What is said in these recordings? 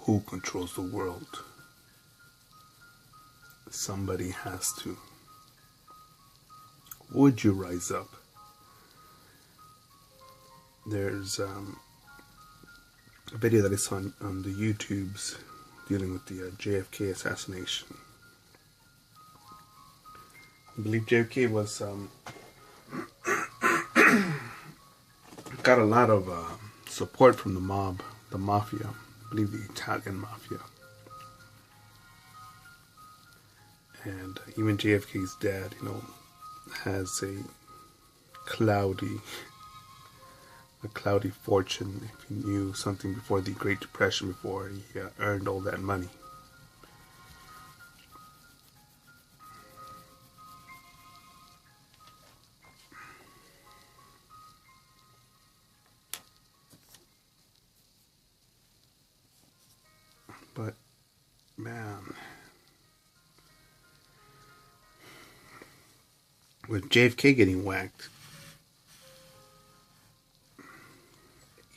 who controls the world. Somebody has to. Would you rise up? There's a video that I saw on the YouTubes dealing with the JFK assassination. I believe JFK was got a lot of support from the mob, the mafia. I believe the Italian mafia. And even JFK's dad, has a cloudy fortune. If he knew something before the Great Depression, before he earned all that money. But, man, with JFK getting whacked,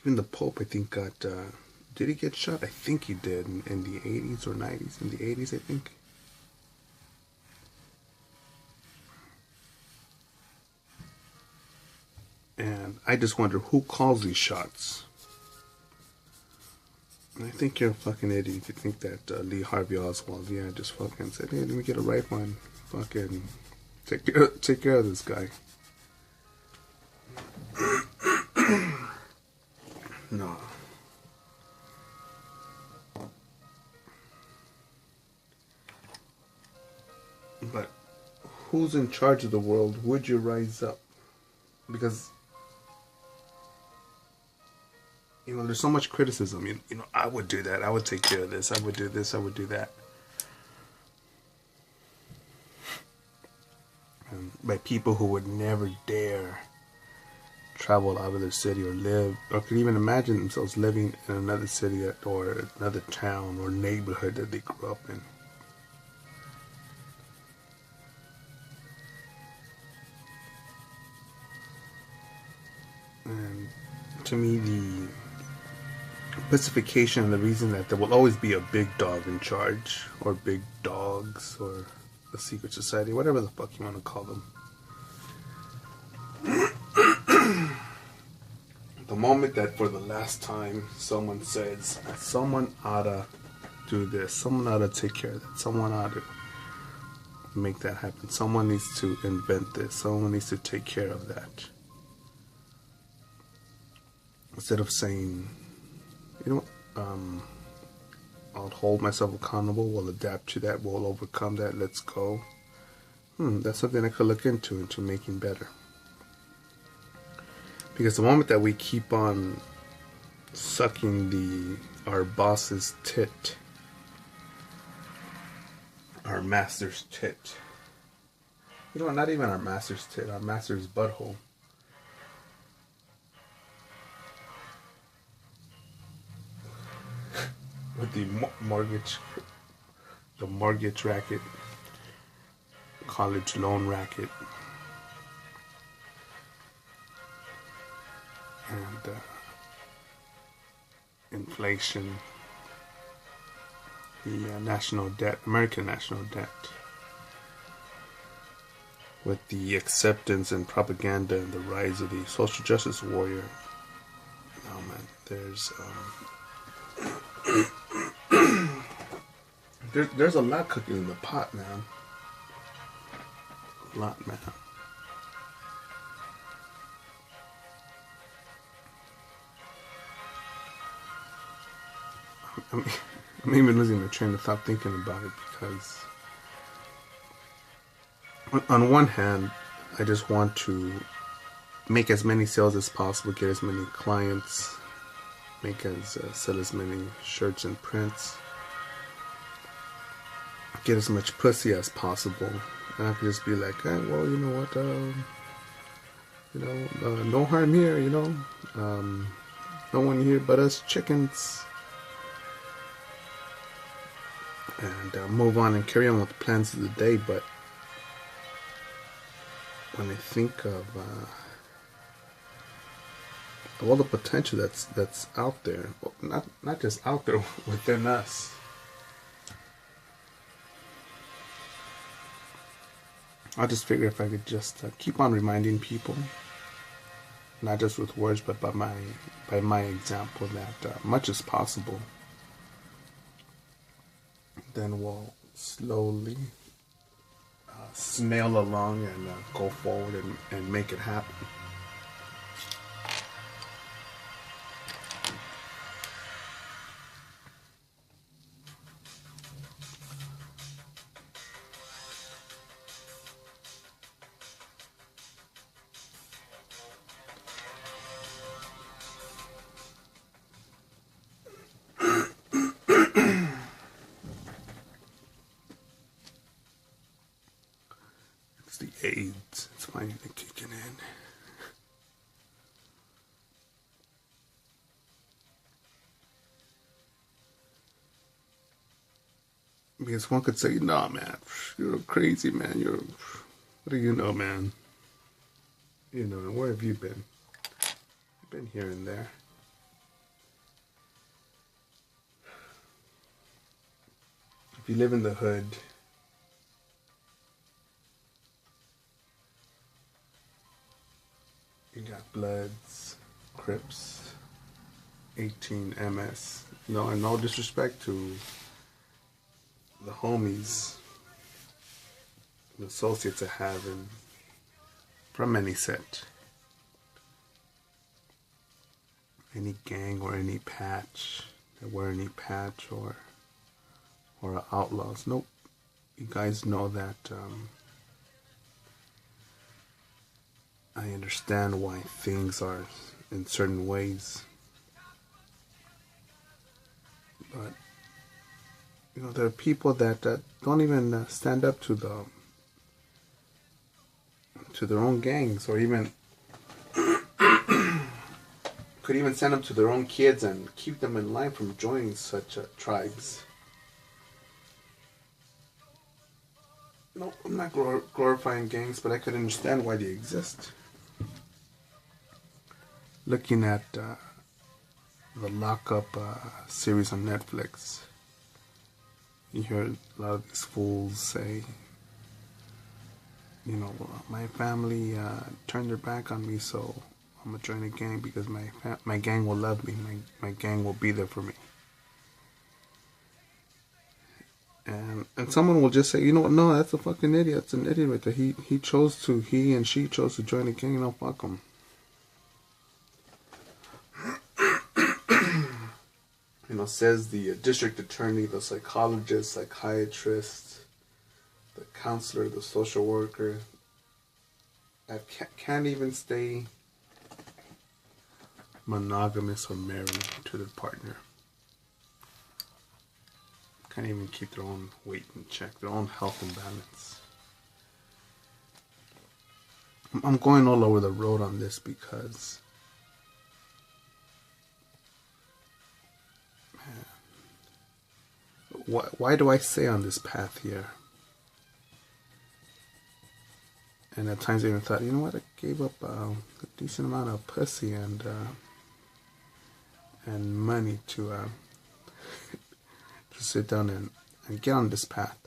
even the Pope, I think, got, did he get shot? I think he did in the 80s or 90s. In the 80s, I think. And I just wonder who calls these shots. I think you're a fucking idiot if you think that Lee Harvey Oswald, just fucking said, hey, let me get a right one. Fucking take care of this guy. No. But who's in charge of the world? Would you rise up? Because there's so much criticism. I would do that. I would take care of this. I would do this. I would do that. By people who would never dare travel out of their city or live, or could even imagine themselves living in another city or another town or neighborhood that they grew up in. And to me, the pacification and the reason that there will always be a big dog in charge, or big dogs, or a secret society, whatever the fuck you want to call them. The moment that for the last time someone says, someone ought to do this, someone ought to take care of that, someone ought to make that happen, someone needs to invent this, someone needs to take care of that. Instead of saying, I'll hold myself accountable, we'll adapt to that, we'll overcome that, let's go. That's something I could look into making better. Because the moment that we keep on sucking our boss's tit, our master's tit, not even our master's tit, our master's butthole, with the mortgage racket, college loan racket, and inflation, the national debt, American national debt, with the acceptance and propaganda and the rise of the social justice warrior. Oh man, there's a lot cooking in the pot, man. A lot, man. I'm even losing the train of thought thinking about it, because on one hand, I just want to make as many sales as possible, get as many clients, sell as many shirts and prints, get as much pussy as possible, and I could just be like, hey, well, you know what, no harm here, no one here but us chickens, and move on and carry on with the plans of the day. But when I think of all the potential that's out there, well, not just out there within us. I just figure if I could just keep on reminding people, not just with words, but by my example, that much is possible, then we'll slowly snail along and go forward and make it happen. It's the AIDS. It's finally kicking in. Because one could say, "Nah, man, you're crazy, man. What do you know, man? You know, where have you been? You've been here and there." If you live in the hood, you got Bloods, Crips, 18 MS. No, and no disrespect to the homies, the associates I have from any set, any gang or any patch, that wear any patch or outlaws. Nope. You guys know that I understand why things are in certain ways, but you know, there are people that don't even stand up to their own gangs, or even could even send them to their own kids and keep them in line from joining such tribes. No, I'm not glorifying gangs, but I could understand why they exist. Looking at the Lockup series on Netflix, you hear a lot of these fools say, you know, well, my family turned their back on me, so I'm gonna join a gang because my gang will love me. My gang will be there for me. And someone will just say, you know what? No, that's a fucking idiot. That's an idiot right there. He and she chose to join a gang. No, fuck them. You know, says the district attorney, the psychologist, psychiatrist, the counselor, the social worker, that can't even stay monogamous or married to their partner. Can't even keep their own weight in check, their own health and balance. I'm going all over the road on this because, man, why do I stay on this path here? And at times I even thought, you know what, I gave up a decent amount of pussy and money to sit down and get on this path.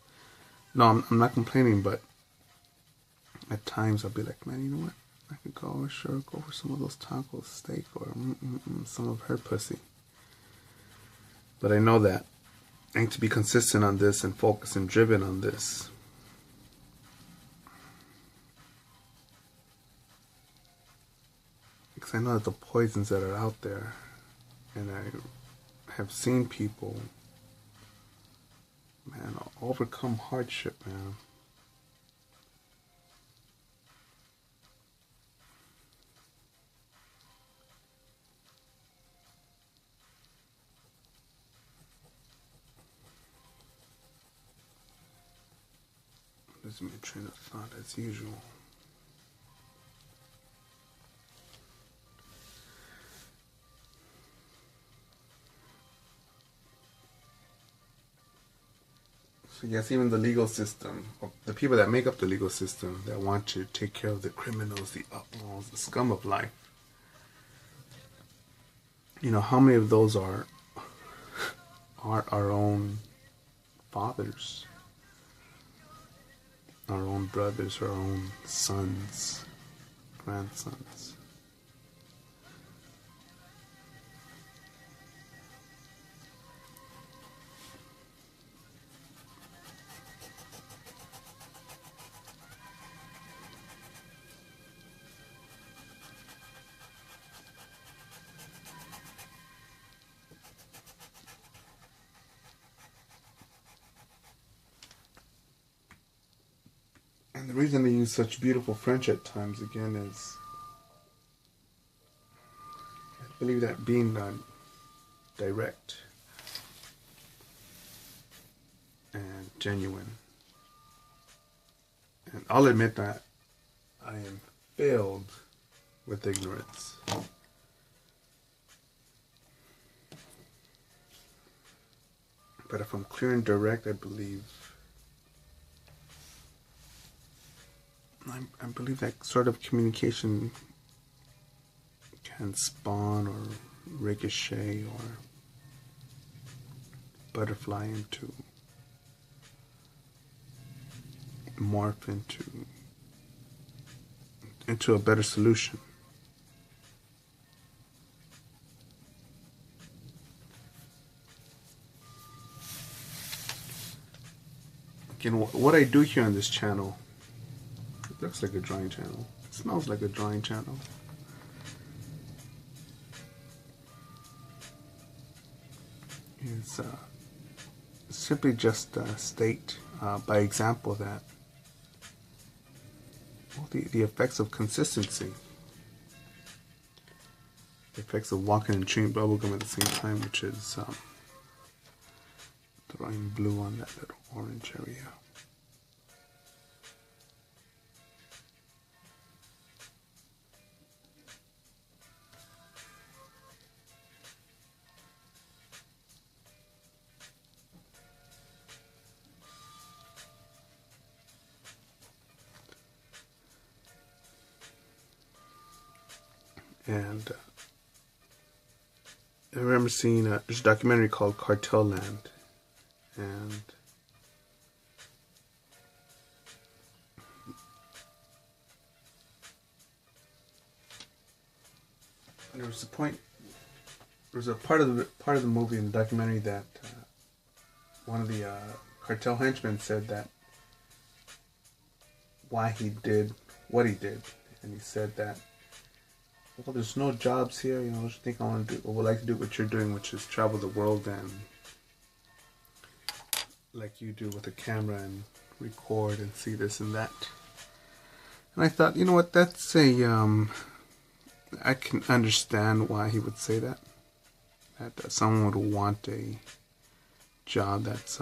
No, I'm not complaining, but at times I'll be like, man, you know what? I could go for some of those tacos, steak, or some of her pussy. But I know that I need to be consistent on this and focused and driven on this. Because I know that the poisons that are out there, and I have seen people, man, overcome hardship, man. Lose my train of thought as usual. So yes, even the legal system, or the people that make up the legal system, that want to take care of the criminals, the outlaws, the scum of life, how many of those are our own fathers, our own brothers, our own sons, grandsons? And the reason they use such beautiful French at times, again, is I believe that being direct and genuine. And I'll admit that I am filled with ignorance. But if I'm clear and direct, I believe that sort of communication can spawn or ricochet or butterfly morph into a better solution. Again, what I do here on this channel, it looks like a drawing channel. It smells like a drawing channel. It's simply just state by example that the effects of consistency, the effects of walking and chewing bubblegum at the same time, which is throwing blue on that little orange area. And I remember seeing there's a documentary called Cartel Land, and there was a part of the movie in the documentary that one of the cartel henchmen said that why he did what he did, and he said that, well, there's no jobs here, I just think I want to do, or would like to do what you're doing, which is travel the world and like you do with a camera and record and see this and that. And I thought, you know what, that's I can understand why he would say that. That someone would want a job that's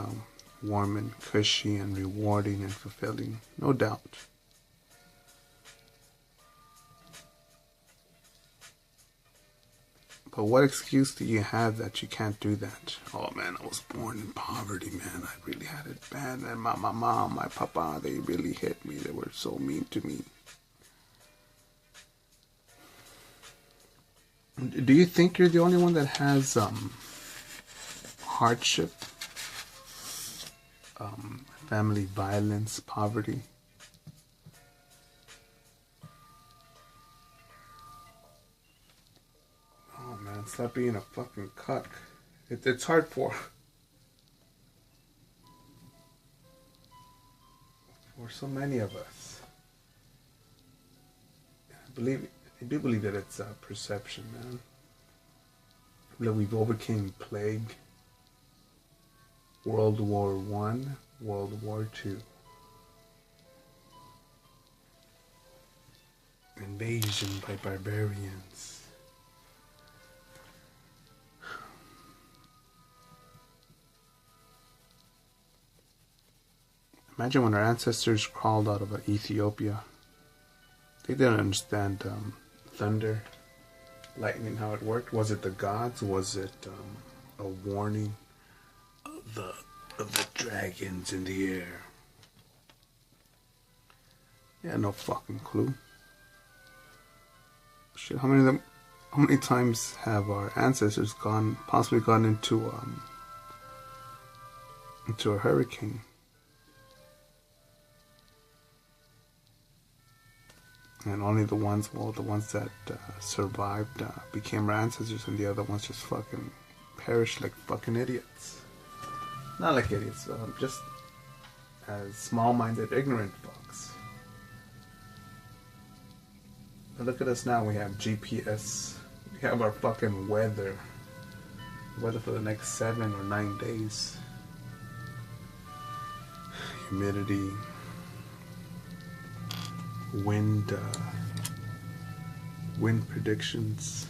warm and cushy and rewarding and fulfilling, no doubt. But what excuse do you have that you can't do that? Oh man, I was born in poverty, man. I really had it bad. And my mom, my papa, they really hit me. They were so mean to me. Do you think you're the only one that has hardship, family violence, poverty? Oh man, stop being a fucking cuck. It's hard for so many of us. I do believe that it's perception, man. That we've overcame plague, World War I, World War II, invasion by barbarians. Imagine when our ancestors crawled out of Ethiopia. They didn't understand thunder, lightning, how it worked. Was it the gods? Was it a warning of the dragons in the air? Yeah, no fucking clue. Shit, how many of them How many times have our ancestors possibly gone into a hurricane, and only the ones that survived became our ancestors, and the other ones just fucking perished like fucking idiots. Not like idiots, just as small-minded, ignorant fucks. But look at us now. We have GPS. We have our fucking weather for the next 7 or 9 days. Humidity, wind predictions.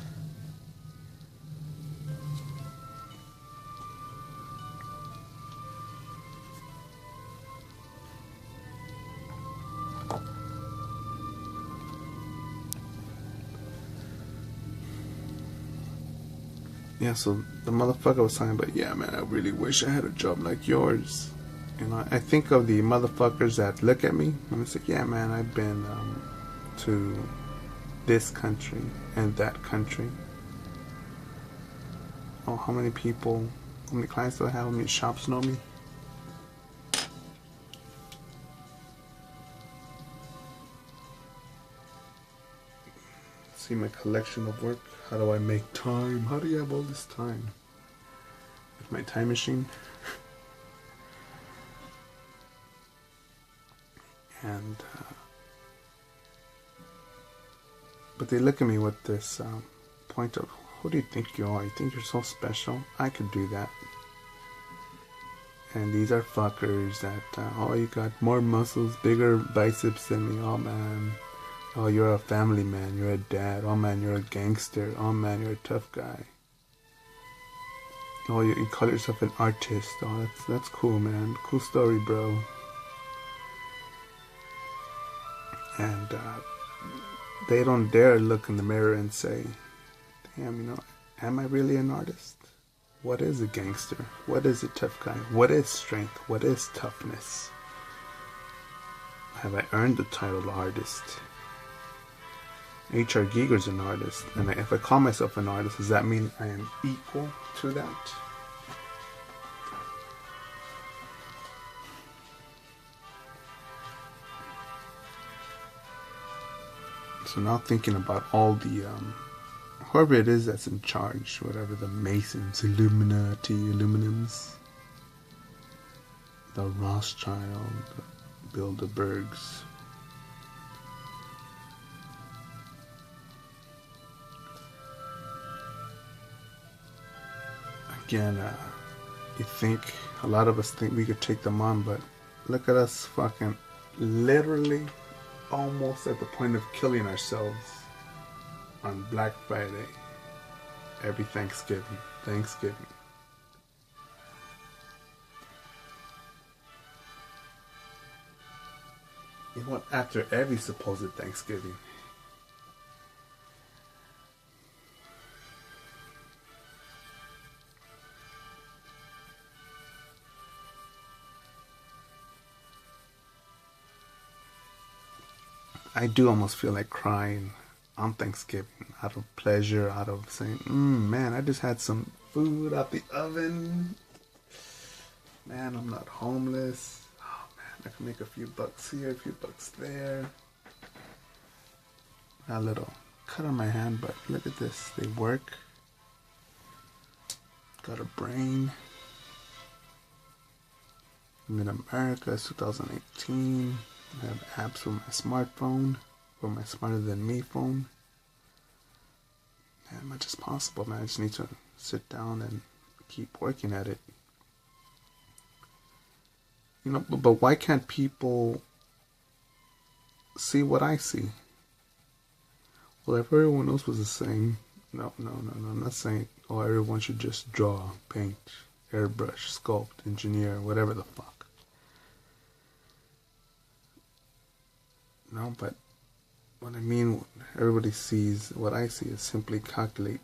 Yeah, so the motherfucker was talking about, yeah, man, I really wish I had a job like yours. And I think of the motherfuckers that look at me and I say, yeah, man, I've been to this country and that country. Oh, how many clients do I have? How many shops know me? See my collection of work. How do I make time? How do you have all this time? With my time machine. And but they look at me with this point of, who do you think you are? You think you're so special? I could do that. And these are fuckers that, oh, you got more muscles, bigger biceps than me. Oh, man. Oh, you're a family man. You're a dad. Oh, man, you're a gangster. Oh, man, you're a tough guy. Oh, you call yourself an artist. Oh, that's cool, man. Cool story, bro. And they don't dare look in the mirror and say, damn, am I really an artist? What is a gangster? What is a tough guy? What is strength? What is toughness? Have I earned the title artist? H.R. Giger's an artist, and if I call myself an artist, does that mean I am equal to that? So now thinking about all the, whoever it is that's in charge, whatever, the Masons, Illuminati, Illuminums, the Rothschild, the Bilderbergs. Again, a lot of us think we could take them on, but look at us fucking literally almost at the point of killing ourselves on Black Friday, every Thanksgiving. You know what? After every supposed Thanksgiving. I do almost feel like crying on Thanksgiving out of pleasure, out of saying, man, I just had some food out the oven. Man, I'm not homeless. Oh, man, I can make a few bucks here, a few bucks there. A little cut on my hand, but look at this. They work. Got a brain. I'm in America, it's 2018. I have apps for my smartphone, for my smarter than me phone. As much as possible, man. I just need to sit down and keep working at it. But why can't people see what I see? Well, if everyone else was the same, no, I'm not saying, everyone should just draw, paint, airbrush, sculpt, engineer, whatever the fuck. No, but what I mean, everybody sees, what I see is simply calculate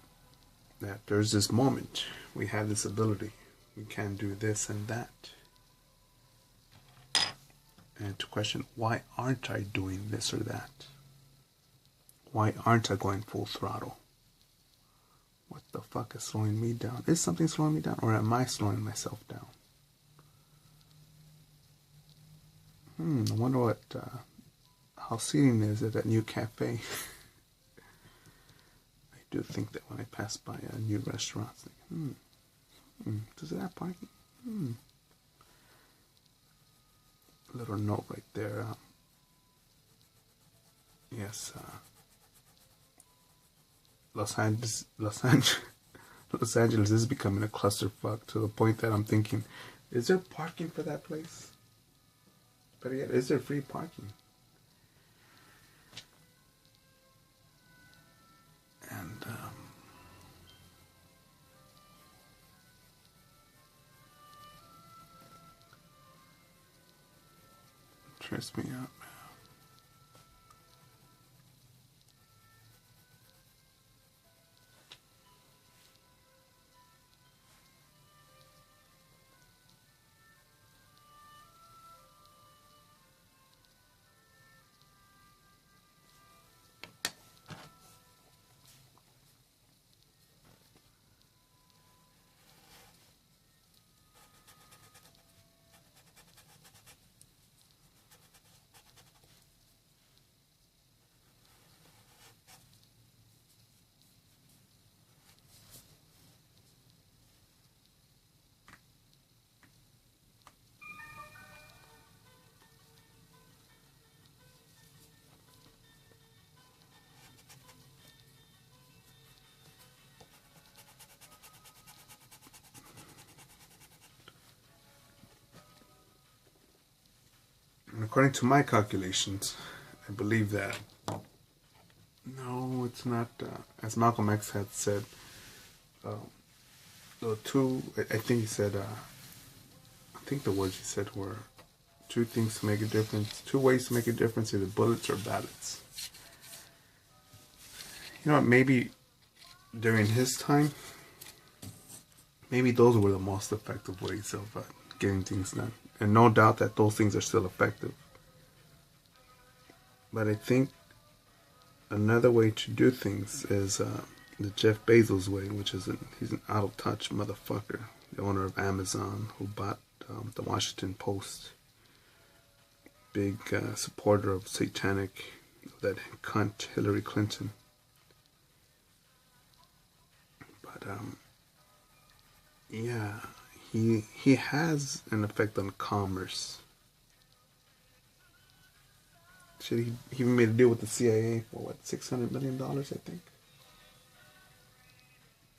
that there's this moment, we have this ability, we can do this and that. And to question, why aren't I doing this or that? Why aren't I going full throttle? What the fuck is slowing me down? Is something slowing me down, or am I slowing myself down? I wonder what how seating is at that new cafe. I do think that when I pass by a new restaurant, I think, does it have parking? Little note right there. Yes, Los Angeles is becoming a clusterfuck to the point that I'm thinking, is there parking for that place? Better yet, is there free parking? And trips me out. And according to my calculations, I believe that. No, it's not. As Malcolm X had said, the two. I think he said. I think the words he said were, two things to make a difference. Two ways to make a difference: either bullets or ballots. You know what? Maybe during his time, maybe those were the most effective ways of getting things done. And no doubt that those things are still effective. But I think another way to do things is the Jeff Bezos way, which is he's an out of touch motherfucker, the owner of Amazon, who bought the Washington Post, big supporter of satanic, that cunt Hillary Clinton. But yeah, he has an effect on commerce. Shit, he even made a deal with the CIA for what, $600 million, I think,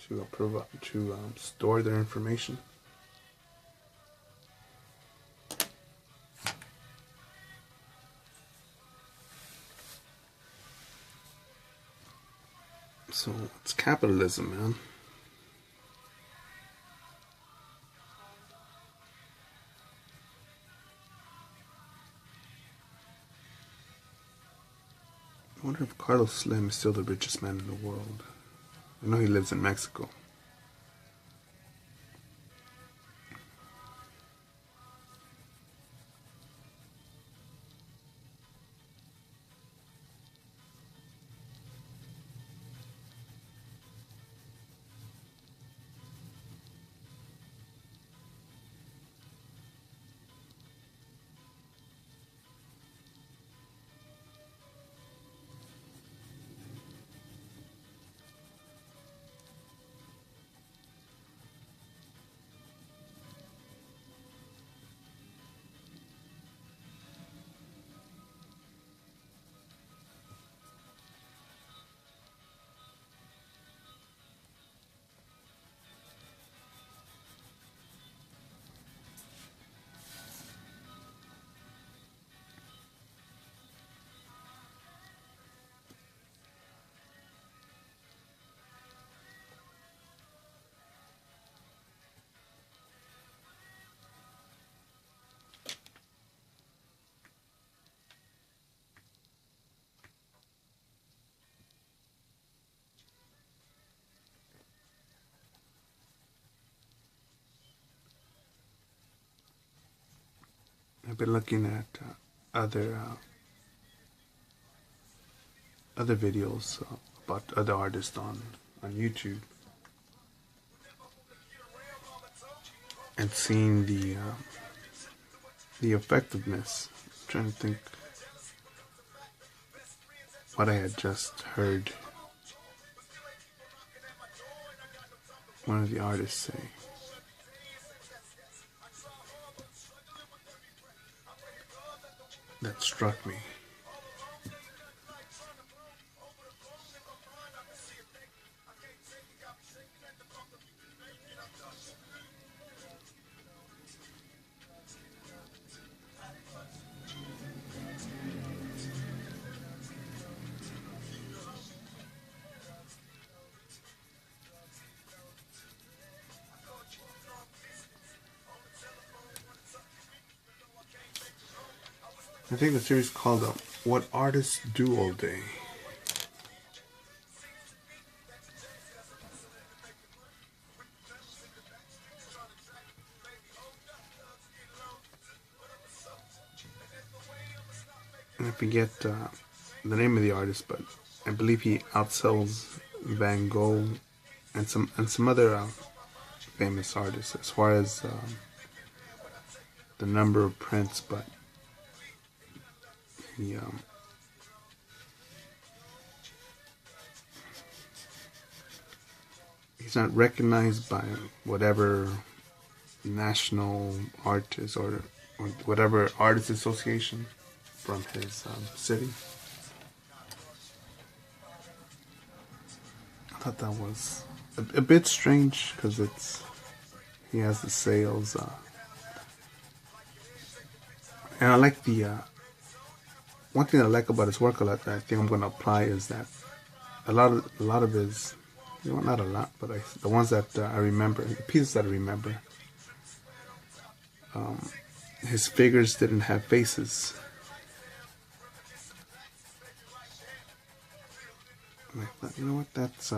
to approve to store their information. So it's capitalism, man. I wonder if Carlos Slim is still the richest man in the world. I know he lives in Mexico. I've been looking at other videos about other artists on YouTube, and seeing the effectiveness. I'm trying to think what I had just heard one of the artists say. That struck me. I think the series called What Artists Do All Day. And I forget the name of the artist, but I believe he outsells Van Gogh and some other famous artists as far as the number of prints, but he he's not recognized by whatever national artist or whatever artist association from his city. I thought that was a bit strange because he has the sales, and I like the one thing I like about his work a lot that I think I'm going to apply is that a lot of his, not a lot, but the ones that I remember, the pieces that I remember, his figures didn't have faces. And I thought, you know what, that's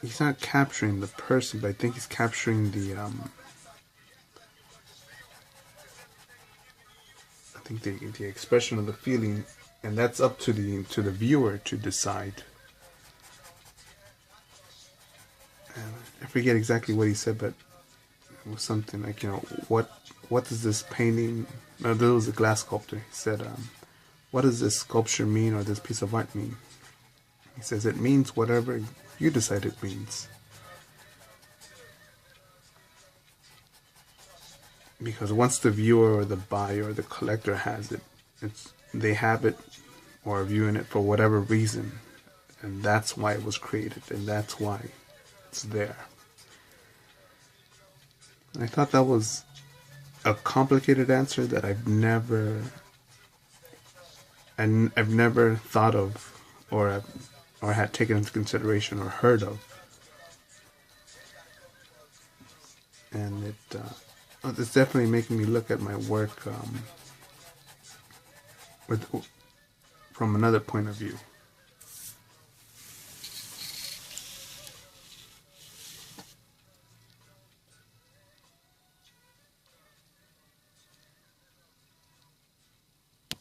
he's not capturing the person, but I think he's capturing the the expression of the feeling, and that's up to the viewer to decide. And I forget exactly what he said, but it was something like, what does this painting? No, there was a glass sculptor. He said, what does this sculpture mean, or this piece of art mean? He says it means whatever you decide it means. Because once the viewer or the buyer or the collector has it, they have it or are viewing it for whatever reason, and that's why it was created, and that's why it's there. And I thought that was a complicated answer that I've never thought of or had taken into consideration or heard of, and it's definitely making me look at my work from another point of view.